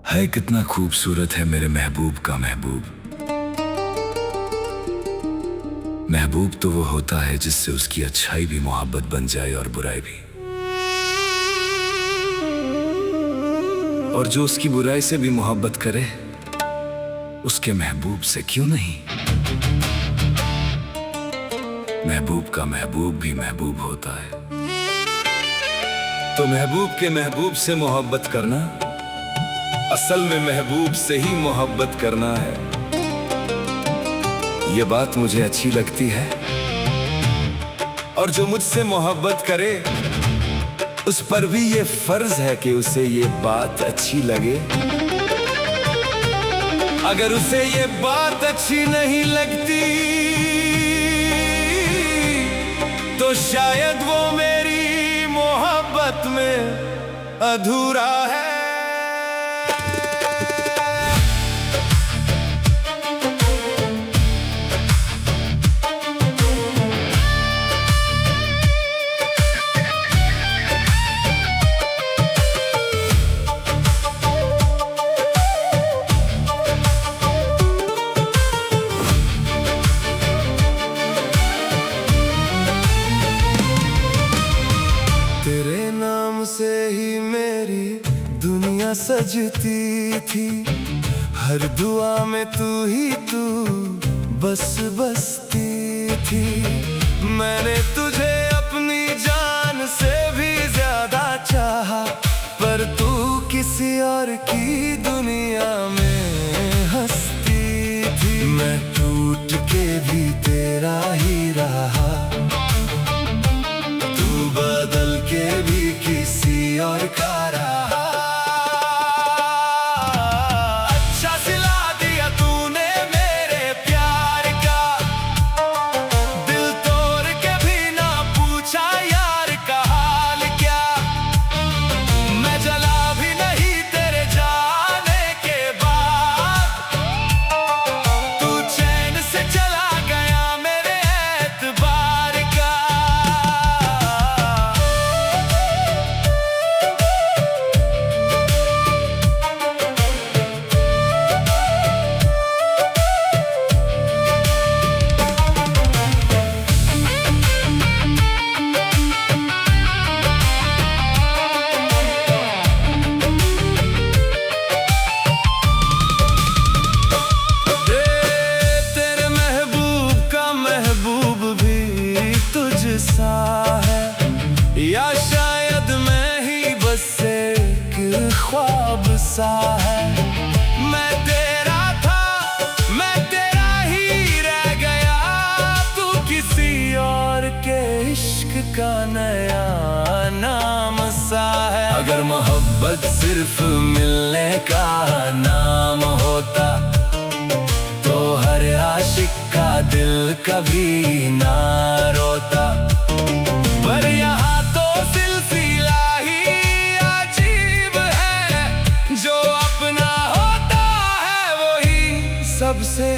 है कितना खूबसूरत है मेरे महबूब का महबूब। महबूब तो वो होता है जिससे उसकी अच्छाई भी मोहब्बत बन जाए और बुराई भी, और जो उसकी बुराई से भी मोहब्बत करे उसके महबूब से क्यों नहीं। महबूब का महबूब भी महबूब होता है, तो महबूब के महबूब से मोहब्बत करना असल में महबूब से ही मोहब्बत करना है। ये बात मुझे अच्छी लगती है, और जो मुझसे मोहब्बत करे उस पर भी ये फर्ज है कि उसे ये बात अच्छी लगे। अगर उसे ये बात अच्छी नहीं लगती तो शायद वो मेरी मोहब्बत में अधूरा है। तेरे नाम से ही मेरी दुनिया सजती थी, हर दुआ में तू ही तू बस बसती थी। मैंने तुझे अपनी जान से भी ज्यादा चाहा, पर तू किसी और की दुनिया में हंसती थी। मैं टूट के भी तेरा ही रहा, बदल के भी किसी और का रहा। अच्छा सिला दिया तूने मेरे प्यार का, दिल तोड़ के भी ना पूछा यार का हाल क्या। मैं जला भी नहीं तेरे जाने के बाद, तू चैन से चला गया मेरे एतबार का। सा है या शायद मैं ही बस एक ख्वाब सा है। मैं तेरा था, मैं तेरा ही रह गया, तू किसी और के इश्क का नया नाम सा है। अगर मोहब्बत सिर्फ मिलने का नाम होता तो हर आशिक का दिल कभी ना रोता। पर यहाँ तो सिलसिला ही अजीब है, जो अपना होता है वही सबसे